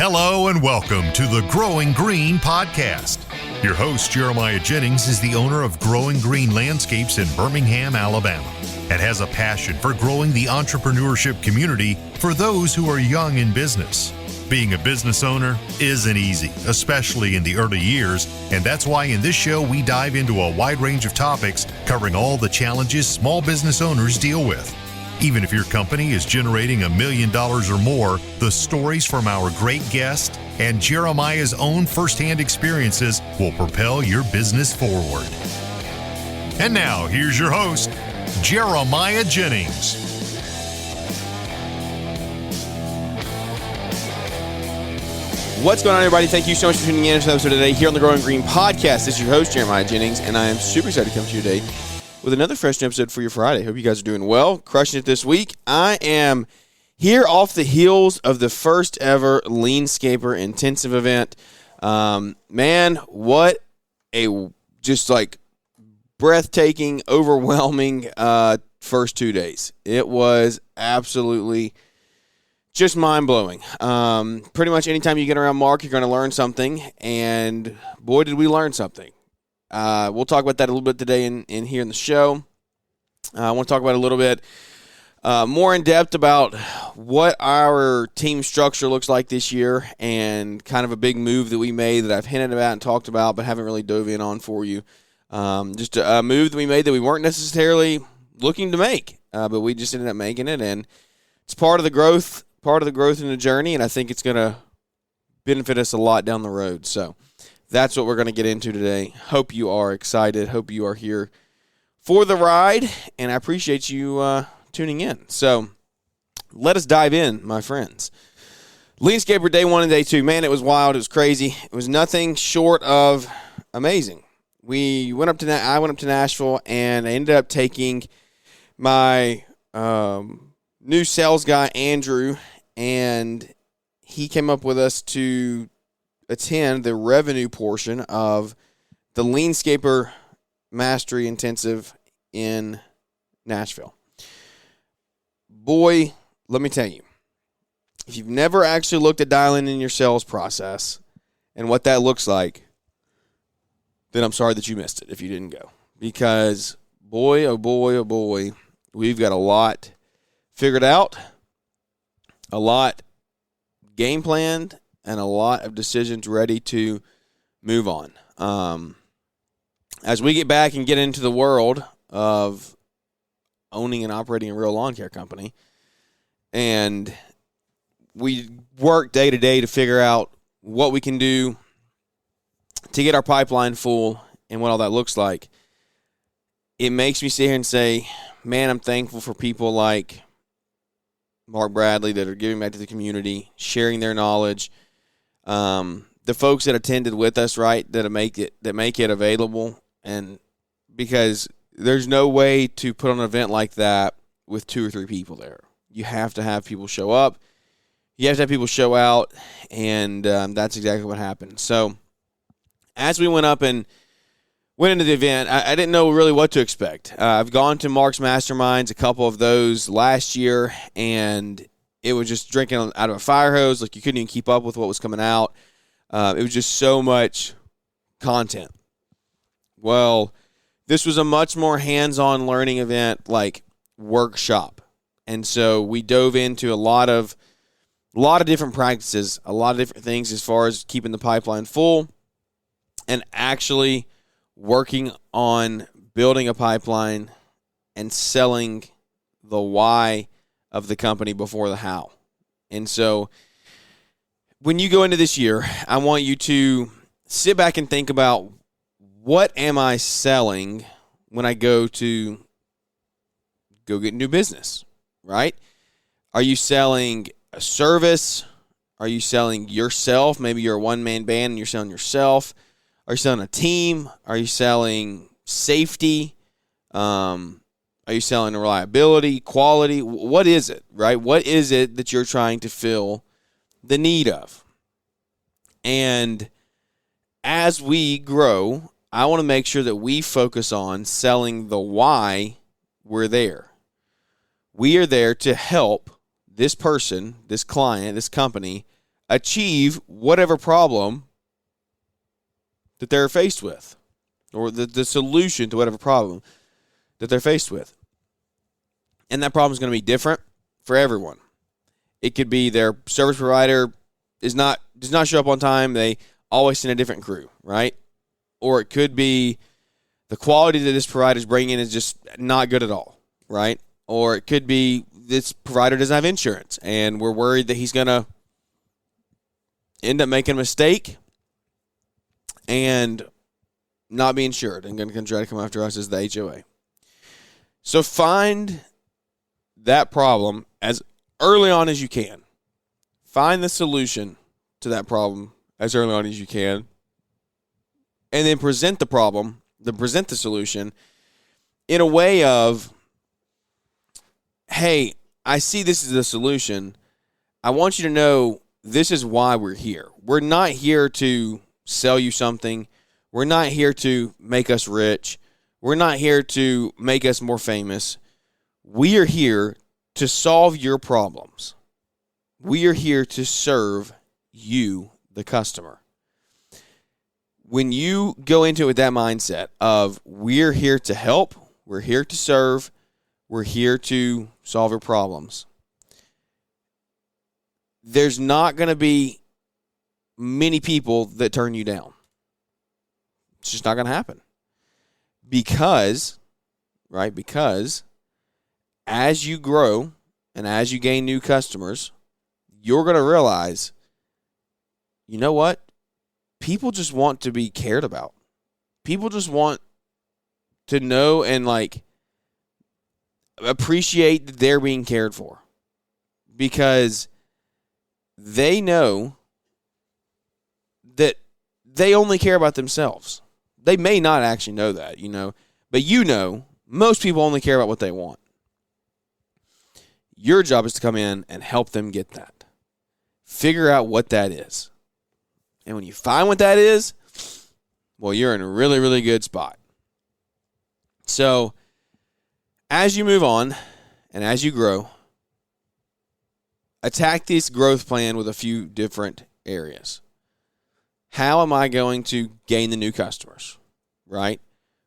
Hello and welcome to the Growing Green podcast. Your host, Jeremiah Jennings, is the owner of Growing Green Landscapes in Birmingham, Alabama, and has a passion for growing the entrepreneurship community for those who are young in business. Being a business owner isn't easy, especially in the early years, and that's why in this show we dive into a wide range of topics covering all the challenges small business owners deal with. Even if your company is generating $1 million or more, the stories from our great guest and Jeremiah's own firsthand experiences will propel your business forward. And now, here's your host, Jeremiah Jennings. What's going on, everybody? Thank you so much for tuning in to this episode today here on the Growing Green podcast. This is your host, Jeremiah Jennings, and I am super excited to come to you today with another fresh episode for your Friday. Hope you guys are doing well, crushing it this week. I am here off the heels of the first ever Leanscaper Intensive event. Man, what a just like breathtaking, overwhelming first 2 days. It was absolutely just mind-blowing. Pretty much anytime you get around Mark, you're going to learn something, and boy, did we learn something. We'll talk about that a little bit today in here in the show. I want to talk about a little bit more in depth about what our team structure looks like this year and kind of a big move that we made that I've hinted about and talked about but haven't really dove in on for you. Just a move that we made that we weren't necessarily looking to make, but we just ended up making it, and it's part of the growth in the journey, and I think it's going to benefit us a lot down the road. So that's what we're going to get into today. Hope you are excited. Hope you are here for the ride, and I appreciate you tuning in. So let us dive in, my friends. Leanscaper day 1 and day 2. Man, it was wild. It was crazy. It was nothing short of amazing. I went up to Nashville, and I ended up taking my new sales guy, Andrew, and he came up with us to attend the revenue portion of the Leanscaper Mastery Intensive in Nashville. Boy, let me tell you, if you've never actually looked at dialing in your sales process and what that looks like, then I'm sorry that you missed it if you didn't go. Because boy, oh boy, oh boy, we've got a lot figured out, a lot game planned, and a lot of decisions ready to move on. As we get back and get into the world of owning and operating a real lawn care company, and we work day to day to figure out what we can do to get our pipeline full and what all that looks like, it makes me sit here and say, man, I'm thankful for people like Mark Bradley that are giving back to the community, sharing their knowledge. The folks that attended with us, right, that make it available, and because there's no way to put on an event like that with 2 or 3 people there. You have to have people show up. You have to have people show out, and that's exactly what happened. So as we went up and went into the event, I didn't know really what to expect. I've gone to Mark's Masterminds, a couple of those last year, and it was just drinking out of a fire hose. Like, you couldn't even keep up with what was coming out. It was just so much content. Well, this was a much more hands-on learning event, like workshop. And so we dove into a lot of different practices, a lot of different things as far as keeping the pipeline full and actually working on building a pipeline and selling the why of the company before the how. And so when you go into this year, I want you to sit back and think about, what am I selling when I go get new business, right? Are you selling a service? Are you selling yourself? Maybe you're a one-man band and you're selling yourself. Are you selling a team? Are you selling safety? Are you selling reliability, quality? What is it, right? What is it that you're trying to fill the need of? And as we grow, I want to make sure that we focus on selling the why we're there. We are there to help this person, this client, this company achieve whatever problem that they're faced with, or the solution to whatever problem that they're faced with. And that problem is going to be different for everyone. It could be their service provider does not show up on time. They always send a different crew, right? Or it could be the quality that this provider is bringing is just not good at all, right? Or it could be this provider doesn't have insurance, and we're worried that he's going to end up making a mistake and not be insured and going to try to come after us as the HOA. So find that problem as early on as you can. Find the solution to that problem as early on as you can. And then present the solution in a way of, hey, I see this is the solution. I want you to know this is why we're here. We're not here to sell you something. We're not here to make us rich. We're not here to make us more famous. We are here to solve your problems. We are here to serve you, the customer. When you go into it with that mindset of we're here to help, we're here to serve, we're here to solve your problems, there's not going to be many people that turn you down. It's just not going to happen. Because as you grow and as you gain new customers, you're going to realize, you know what? People just want to be cared about. People just want to know and appreciate that they're being cared for, because they know that they only care about themselves. They may not actually know that, but most people only care about what they want. Your job is to come in and help them get that. Figure out what that is. And when you find what that is, well, you're in a really, really good spot. So as you move on and as you grow, attack this growth plan with a few different areas. How am I going to gain the new customers, right?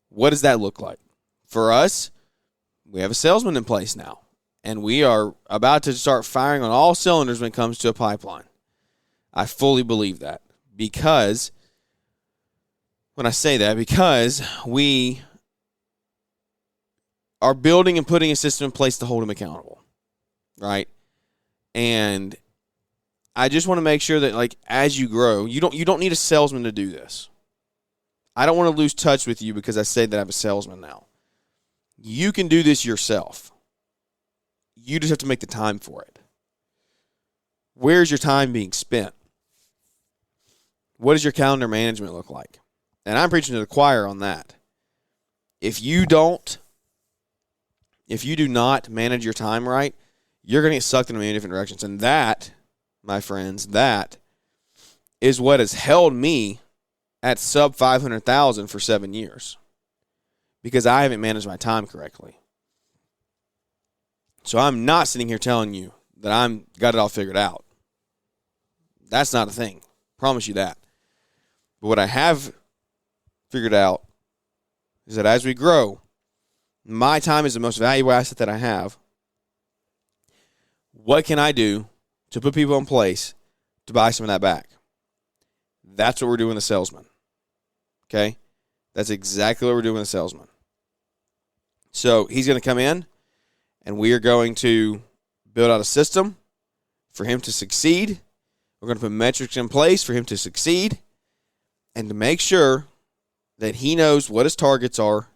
What does that look like? For us, we have a salesman in place now, and we are about to start firing on all cylinders when it comes to a pipeline. I fully believe that because we are building and putting a system in place to hold them accountable, right? And I just want to make sure that as you grow, you don't need a salesman to do this. I don't want to lose touch with you because I say that I have a salesman now. You can do this yourself. You just have to make the time for it. Where's your time being spent? What does your calendar management look like? And I'm preaching to the choir on that. If you do not manage your time right, you're going to get sucked in a million different directions. And that, my friends, that is what has held me at sub 500,000 for 7 years, because I haven't managed my time correctly. So I'm not sitting here telling you that I'm got it all figured out. That's not a thing. Promise you that. But what I have figured out is that as we grow, my time is the most valuable asset that I have. What can I do to put people in place to buy some of that back? That's what we're doing with the salesman. Okay? That's exactly what we're doing with the salesman. So he's going to come in, and we are going to build out a system for him to succeed. We're going to put metrics in place for him to succeed and to make sure that he knows what his targets are,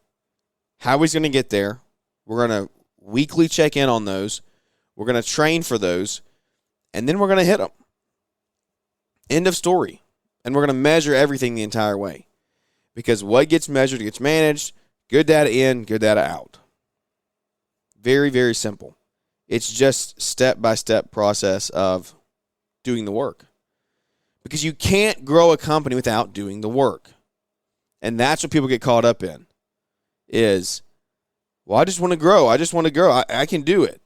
how he's going to get there. We're going to weekly check in on those. We're going to train for those, and then we're going to hit them. End of story. And we're going to measure everything the entire way, because what gets measured gets managed. Good data in, good data out. Very, very simple. It's just step-by-step process of doing the work, because you can't grow a company without doing the work. And that's what people get caught up in is, I just want to grow. I can do it.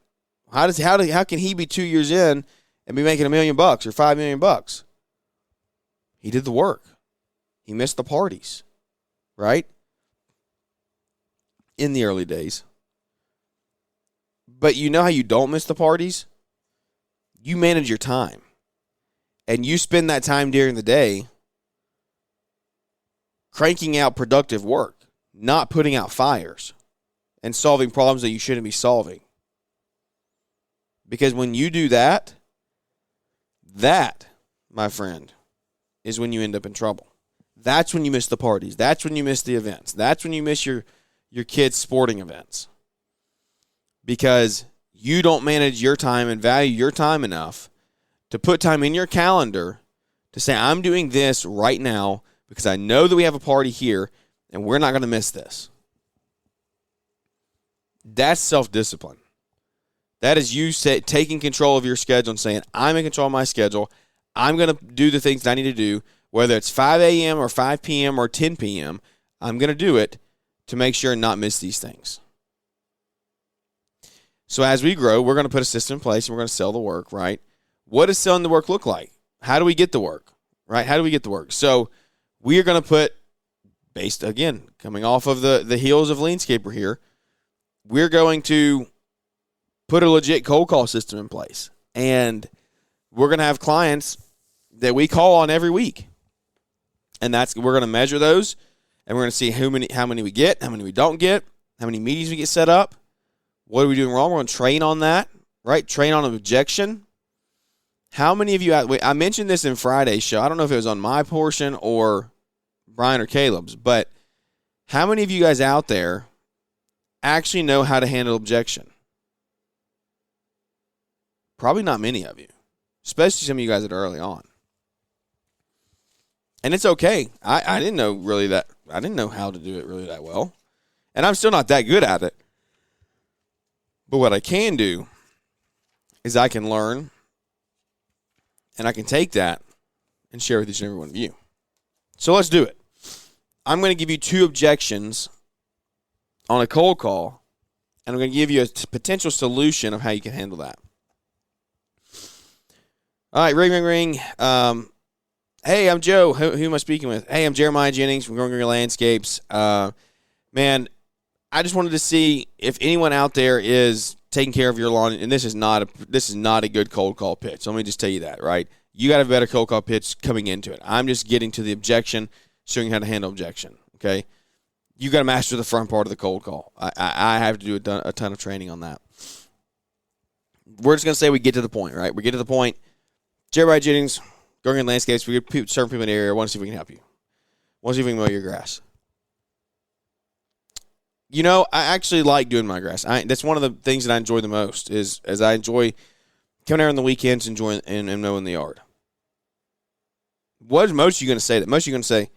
How can he be 2 years in and be making $1 million or $5 million. He did the work. He missed the parties, right? In the early days. But you know how you don't miss the parties? You manage your time. And you spend that time during the day cranking out productive work, not putting out fires and solving problems that you shouldn't be solving. Because when you do that, my friend, is when you end up in trouble. That's when you miss the parties. That's when you miss the events. That's when you miss your kids' sporting events. Because you don't manage your time and value your time enough to put time in your calendar to say, I'm doing this right now because I know that we have a party here and we're not going to miss this. That's self-discipline. That is you taking control of your schedule and saying, I'm in control of my schedule. I'm going to do the things that I need to do, whether it's 5 a.m. or 5 p.m. or 10 p.m. I'm going to do it to make sure and not miss these things. So as we grow, we're going to put a system in place and we're going to sell the work, right? What does selling the work look like? How do we get the work, right? How do we get the work? So we are going to put, based, again, coming off of the heels of Leanscaper here, we're going to put a legit cold call system in place. And we're going to have clients that we call on every week. And we're going to measure those, and we're going to see how many we get, how many we don't get, how many meetings we get set up. What are we doing wrong? We're going to train on that, right? Train on objection. How many of you, I mentioned this in Friday's show. I don't know if it was on my portion or Brian or Caleb's, but how many of you guys out there actually know how to handle objection? Probably not many of you, especially some of you guys that are early on. And it's okay. I didn't know really that. I didn't know how to do it really that well. And I'm still not that good at it. But what I can do is I can learn and I can take that and share with each and every one of you. So let's do it. I'm going to give you 2 objections on a cold call, and I'm going to give you a potential solution of how you can handle that. All right, ring, ring, ring. Hey, I'm Joe. Who am I speaking with? Hey, I'm Jeremiah Jennings from Growing Green Landscapes. Man, I just wanted to see if anyone out there is taking care of your lawn, and this is not a good cold call pitch. So let me just tell you that, right? You got a better cold call pitch coming into it. I'm just getting to the objection, showing you how to handle objection, okay? You got to master the front part of the cold call. I have to do a ton of training on that. We're just going to say we get to the point, right? We get to the point. Jeremiah Jennings, Growing Green Landscapes, we get certain people in the area. I want to see if we can help you. I want to see if we can mow your grass. You know, I actually like doing my grass. That's one of the things that I enjoy the most is I enjoy coming out on the weekends and mowing the yard. What is most of you going to say? That most of you going to say,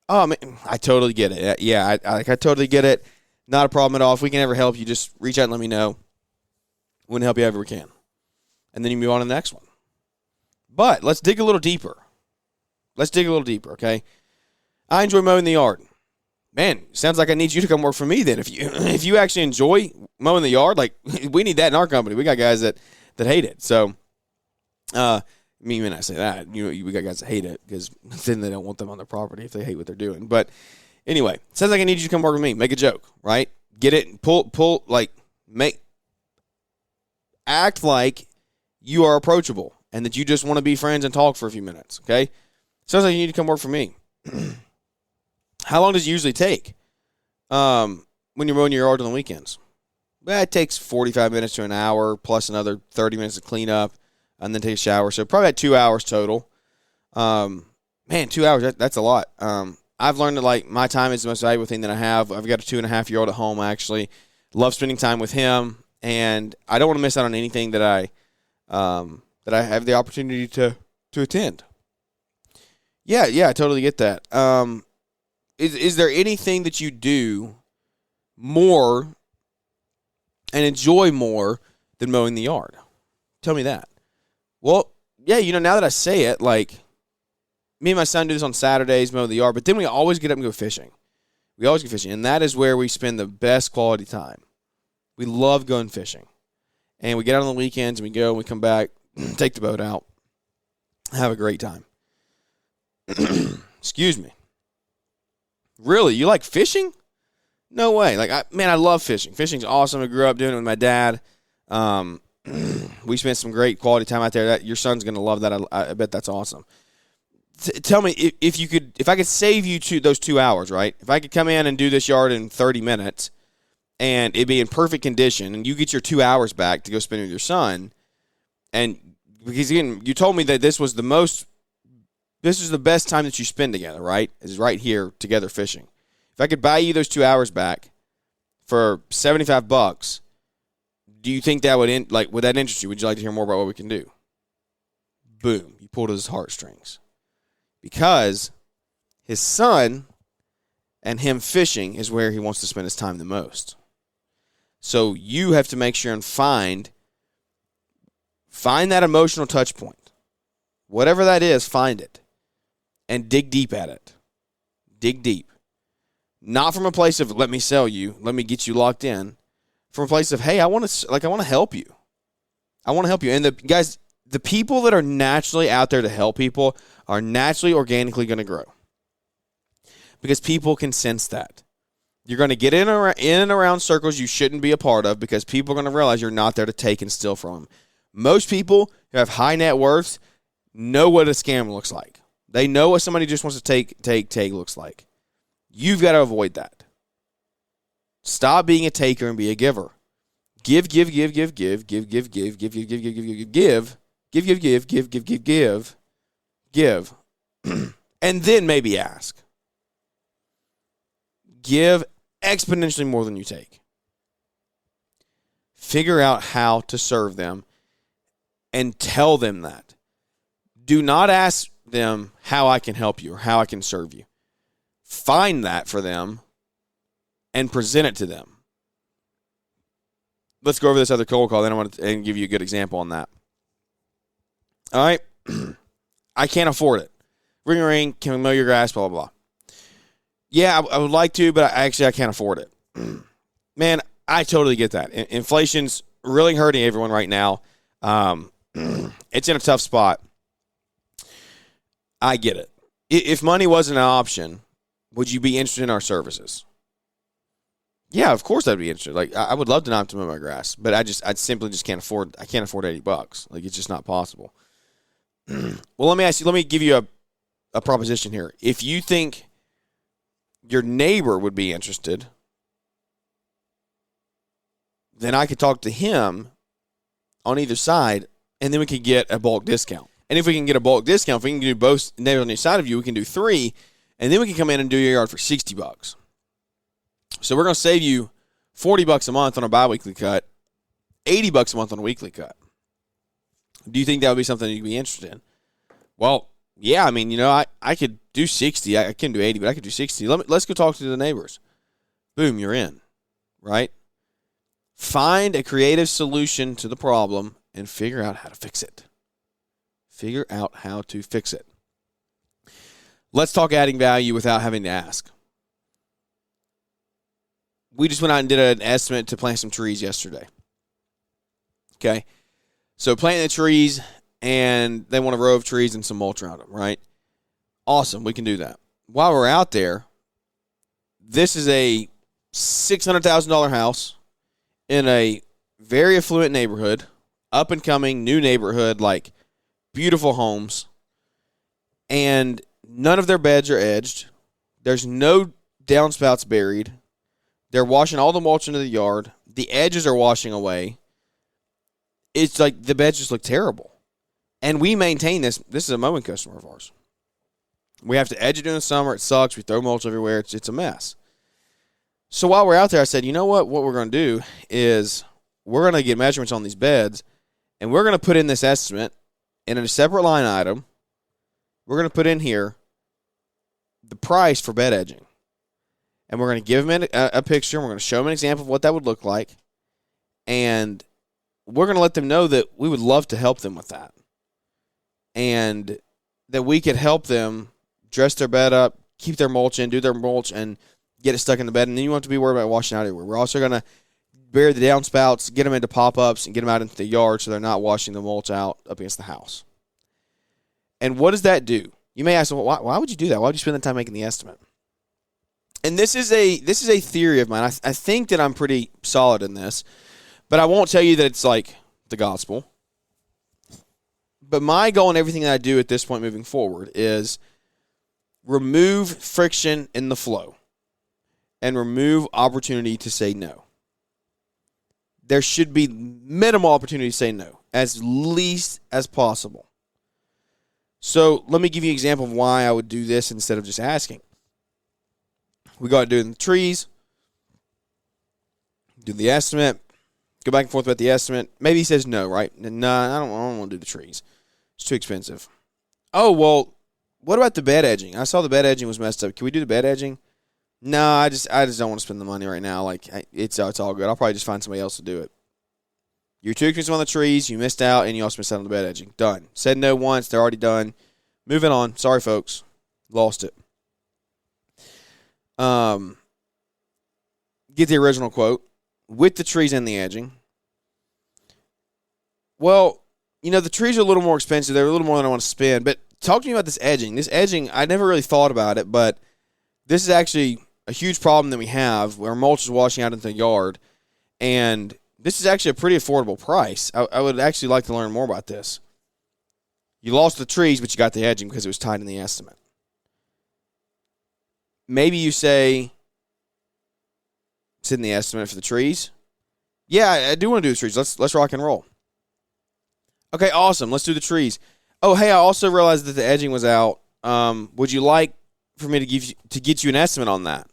oh, man, I totally get it. Yeah, I totally get it. Not a problem at all. If we can ever help you, just reach out and let me know. We'll help you however we can. And then you move on to the next one. But let's dig a little deeper. Okay? I enjoy mowing the yard. Man, sounds like I need you to come work for me then. If you actually enjoy mowing the yard, like we need that in our company. We got guys that hate it. So, me when I say that, we got guys that hate it because then they don't want them on their property if they hate what they're doing. But anyway, sounds like I need you to come work with me. Make a joke, right? Get it, pull, like act like you are approachable and that you just want to be friends and talk for a few minutes. Okay, sounds like you need to come work for me. How long does it usually take when you're mowing your yard on the weekends? Well, it takes 45 minutes to an hour plus another 30 minutes to clean up and then take a shower. So probably about 2 hours total. Man, 2 hours, that's a lot. I've learned that like my time is the most valuable thing that I have. I've got a 2.5-year-old at home, actually. Love spending time with him, and I don't want to miss out on anything that I have the opportunity to attend. Yeah, I totally get that. Is there anything that you do more and enjoy more than mowing the yard? Tell me that. Well, yeah, now that I say it, like, me and my son do this on Saturdays, mow the yard, but then we always get up and go fishing. We always go fishing, and that is where we spend the best quality time. We love going fishing. And we get out on the weekends, and we go, and we come back, take the boat out, have a great time. Excuse me. Really? You like fishing? No way. Like, I love fishing. Fishing's awesome. I grew up doing it with my dad. We spent some great quality time out there. Your son's going to love that. I bet that's awesome. Tell me, if I could save you those 2 hours, right? If I could come in and do this yard in 30 minutes and it'd be in perfect condition and you get your 2 hours back to go spend with your son, and because again, you told me that this is the best time that you spend together, right? Is right here together fishing. If I could buy you those 2 hours back for $75, do you think that would that interest you? Would you like to hear more about what we can do? Boom. You pulled at his heartstrings. Because his son and him fishing is where he wants to spend his time the most. So you have to make sure and find that emotional touch point. Whatever that is, find it. And dig deep at it. Dig deep. Not from a place of, let me sell you, let me get you locked in. From a place of, hey, I want to help you. I want to help you. And the people that are naturally out there to help people are naturally organically going to grow. Because people can sense that. You're going to get in and around circles you shouldn't be a part of because people are going to realize you're not there to take and steal from them. Most people who have high net worths know what a scam looks like. They know what somebody just wants to take looks like. You've got to avoid that. Stop being a taker and be a giver. Give. And then maybe ask. Give exponentially more than you take. Figure out how to serve them and tell them that. Do not ask them how I can help you or how I can serve you. Find that for them and present it to them. Let's go over this other cold call, then I want to give you a good example on that. All right. I can't afford it. Ring a ring, can we mow your grass, blah, blah, blah. Yeah, I would like to, but I can't afford it. Man, I totally get that. Inflation's really hurting everyone right now. It's in a tough spot. I get it. If money wasn't an option, would you be interested in our services? Yeah, of course I'd be interested. Like, I would love to not to mow my grass, but I simply just can't afford. I can't afford $80. Like, it's just not possible. Well, let me give you a proposition here. If you think your neighbor would be interested, then I could talk to him on either side, and then we could get a bulk discount. And if we can get a bulk discount, if we can do both neighbors on each side of you, we can do 3, and then we can come in and do your yard for $60. So we're going to save you $40 a month on a biweekly cut, $80 a month on a weekly cut. Do you think that would be something you'd be interested in? Well, yeah, I mean, I could do 60. I couldn't do 80, but I could do 60. Let's go talk to the neighbors. Boom, you're in, right? Find a creative solution to the problem and figure out how to fix it. Figure out how to fix it. Let's talk adding value without having to ask. We just went out and did an estimate to plant some trees yesterday. Okay? So planting the trees, and they want a row of trees and some mulch around them, right? Awesome, we can do that. While we're out there, this is a $600,000 house in a very affluent neighborhood, up-and-coming, new neighborhood, like beautiful homes, and none of their beds are edged. There's no downspouts buried. They're washing all the mulch into the yard. The edges are washing away. It's like the beds just look terrible. And we maintain this. This is a mowing customer of ours. We have to edge it in the summer. It sucks. We throw mulch everywhere. It's a mess. So while we're out there, I said, you know what? What we're going to do is we're going to get measurements on these beds, and we're going to put in this estimate, and in a separate line item, we're going to put in here the price for bed edging. And we're going to give them a picture. And we're going to show them an example of what that would look like. And we're going to let them know that we would love to help them with that. And that we could help them dress their bed up, keep their mulch in, do their mulch, and get it stuck in the bed. And then you won't have to be worried about washing out everywhere. We're also going to bury the downspouts, get them into pop-ups, and get them out into the yard so they're not washing the mulch out up against the house. And what does that do? You may ask, well, why would you do that? Why would you spend the time making the estimate? And this is a theory of mine. I think that I'm pretty solid in this, but I won't tell you that it's like the gospel. But my goal in everything that I do at this point moving forward is remove friction in the flow and remove opportunity to say no. There should be minimal opportunity to say no, as least as possible. So let me give you an example of why I would do this instead of just asking. We go out doing the trees, do the estimate, go back and forth about the estimate. Maybe he says no, right? No, I don't want to do the trees. It's too expensive. Oh, well, what about the bed edging? I saw the bed edging was messed up. Can we do the bed edging? No, I just don't want to spend the money right now. Like, it's all good. I'll probably just find somebody else to do it. You're too expensive on the trees. You missed out, and you also missed out on the bed edging. Done. Said no once. They're already done. Moving on. Sorry, folks. Lost it. Get the original quote with the trees and the edging. Well, the trees are a little more expensive. They're a little more than I want to spend. But talk to me about this edging. This edging, I never really thought about it, but this is actually a huge problem that we have where mulch is washing out into the yard. And this is actually a pretty affordable price. I would actually like to learn more about this. You lost the trees, but you got the edging because it was tied in the estimate. Maybe you say it's in the estimate for the trees. Yeah, I do want to do the trees. Let's rock and roll. Okay, awesome. Let's do the trees. Oh, hey, I also realized that the edging was out. Would you like for me to get you an estimate on that?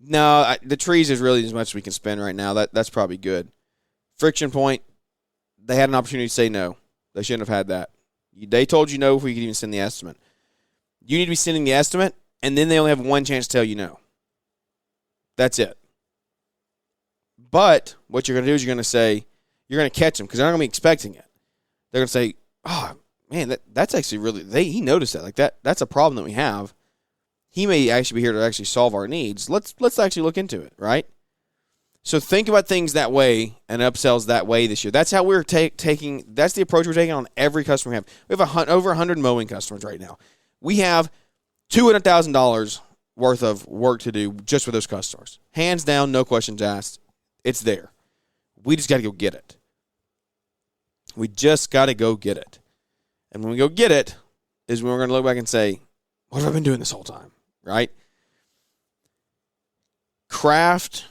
No, the trees is really as much as we can spend right now. That's probably good. Friction point, they had an opportunity to say no. They shouldn't have had that. They told you no before you could even send the estimate. You need to be sending the estimate, and then they only have one chance to tell you no. That's it. But what you're going to do is you're going to catch them because they're not going to be expecting it. They're going to say, oh, man, that's actually really, he noticed that. Like that's a problem that we have. He may actually be here to actually solve our needs. Let's actually look into it, right? So think about things that way and upsells that way this year. That's how we're taking. That's the approach we're taking on every customer we have. We have over 100 mowing customers right now. We have $200,000 worth of work to do just with those customers. Hands down, no questions asked. It's there. We just got to go get it. We just got to go get it. And when we go get it is when we're going to look back and say, what have I been doing this whole time? Right? Craft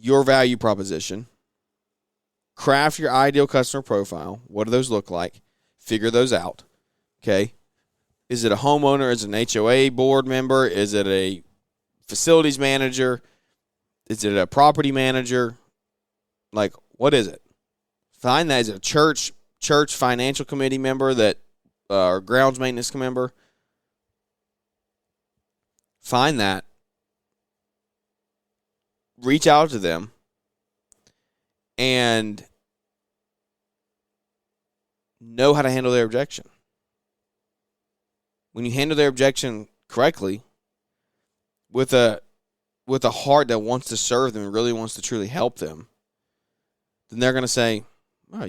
your value proposition. Craft your ideal customer profile. What do those look like? Figure those out. Okay? Is it a homeowner? Is it an HOA board member? Is it a facilities manager? Is it a property manager? Like, what is it? Find that. Is it a church financial committee member or grounds maintenance member? Find that. Reach out to them. And know how to handle their objection. When you handle their objection correctly, with a heart that wants to serve them and really wants to truly help them, then they're going to say, oh,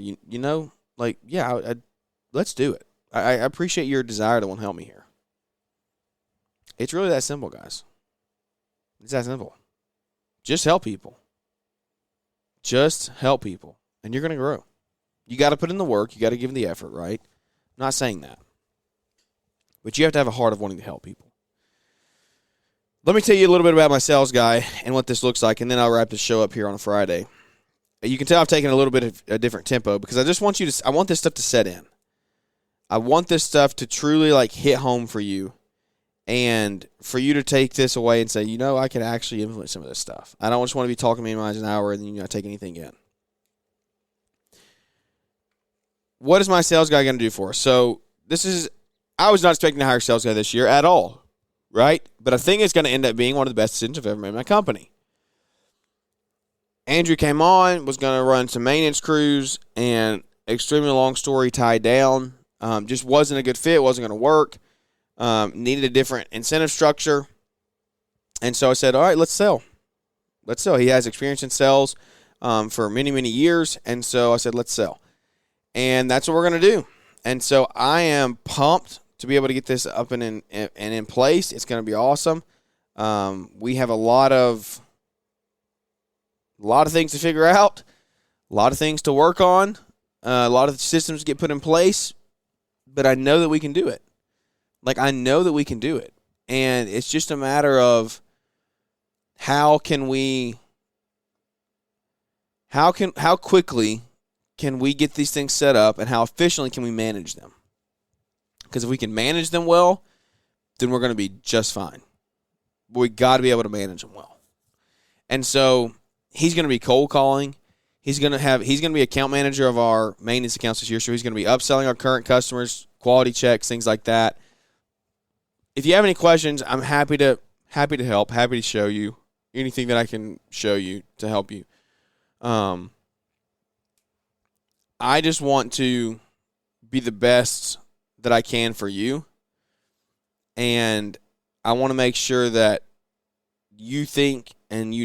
let's do it. I appreciate your desire to want to help me here. It's really that simple, guys. It's that simple. Just help people. Just help people. And you're going to grow. You got to put in the work. You got to give them the effort, right? I'm not saying that. But you have to have a heart of wanting to help people. Let me tell you a little bit about my sales guy and what this looks like, and then I'll wrap the show up here on a Friday. You can tell I've taken a little bit of a different tempo because I just want I want this stuff to set in. I want this stuff to truly hit home for you and for you to take this away and say, I can actually influence some of this stuff. I don't just want to be talking me miles an hour and then not take anything in. What is my sales guy going to do for us? So I was not expecting to hire a sales guy this year at all, right? But I think it's going to end up being one of the best decisions I've ever made in my company. Andrew came on, was going to run some maintenance crews, and extremely long story tied down. Just wasn't a good fit, wasn't going to work. Needed a different incentive structure. And so I said, all right, let's sell. Let's sell. He has experience in sales for many, many years. And so I said, let's sell. And that's what we're going to do. And so I am pumped to be able to get this up and in place. It's going to be awesome. We have a lot of things to figure out, a lot of things to work on, a lot of systems get put in place, but I know that we can do it. I know that we can do it. And it's just a matter of how quickly can we get these things set up, and how efficiently can we manage them? Because if we can manage them well, then we're going to be just fine. But we got to be able to manage them well. And so he's going to be cold calling. He's going to be account manager of our maintenance accounts this year. So he's going to be upselling our current customers, quality checks, things like that. If you have any questions, I'm happy to help, happy to show you anything that I can show you to help you. I just want to be the best that I can for you. And I want to make sure that you think and that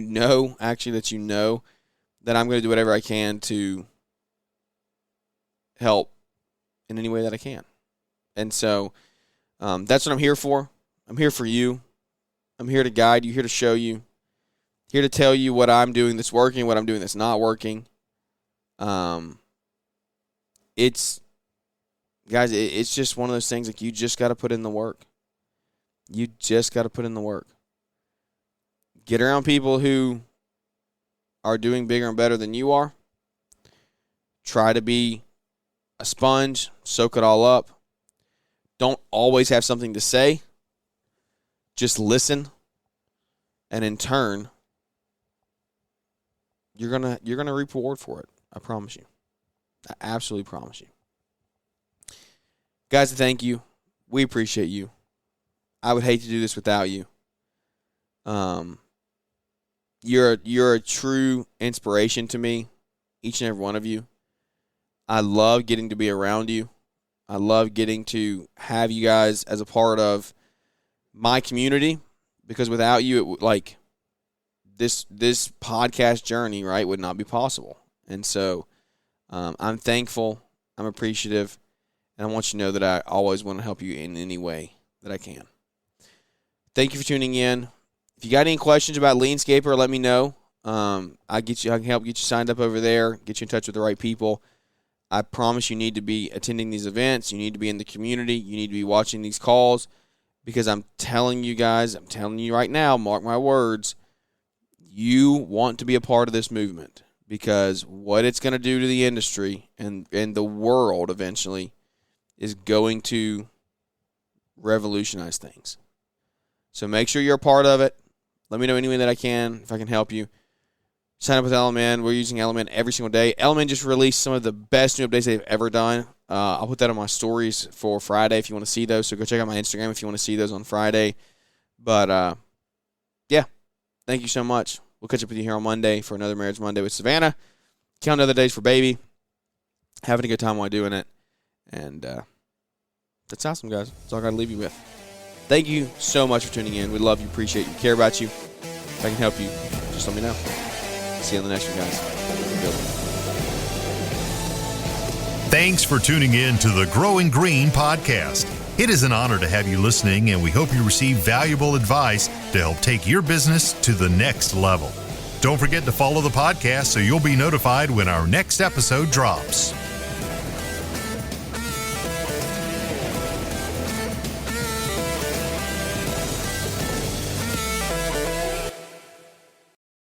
I'm going to do whatever I can to help in any way that I can. And so that's what I'm here for. I'm here for you. I'm here to guide you, here to show you, here to tell you what I'm doing that's working, what I'm doing that's not working. It's just one of those things, you just got to put in the work. You just got to put in the work. Get around people who are doing bigger and better than you are. Try to be a sponge, soak it all up. Don't always have something to say. Just listen. And in turn, you're gonna reap reward for it. I promise you. I absolutely promise you. Guys, thank you. We appreciate you. I would hate to do this without you. You're a true inspiration to me, each and every one of you. I love getting to be around you. I love getting to have you guys as a part of my community, because without you, this podcast journey, right, would not be possible. And so I'm thankful. I'm appreciative. And I want you to know that I always want to help you in any way that I can. Thank you for tuning in. If you got any questions about Leanscaper, let me know. I can help get you signed up over there, get you in touch with the right people. I promise you need to be attending these events. You need to be in the community. You need to be watching these calls, because I'm telling you guys, I'm telling you right now, mark my words, you want to be a part of this movement, because what it's going to do to the industry and the world eventually is going to revolutionize things. So make sure you're a part of it. Let me know any way that I can, if I can help you. Sign up with Element. We're using Element every single day. Element just released some of the best new updates they've ever done. I'll put that on my stories for Friday if you want to see those. So go check out my Instagram if you want to see those on Friday. But, yeah, thank you so much. We'll catch up with you here on Monday for another Marriage Monday with Savannah. Counting other days for baby. Having a good time while doing it. And that's awesome, guys. That's all I got to leave you with. Thank you so much for tuning in. We love you, appreciate you, care about you. If I can help you, just let me know. See you on the next one, guys. Thanks for tuning in to the Growing Green podcast. It is an honor to have you listening, and we hope you receive valuable advice to help take your business to the next level. Don't forget to follow the podcast so you'll be notified when our next episode drops.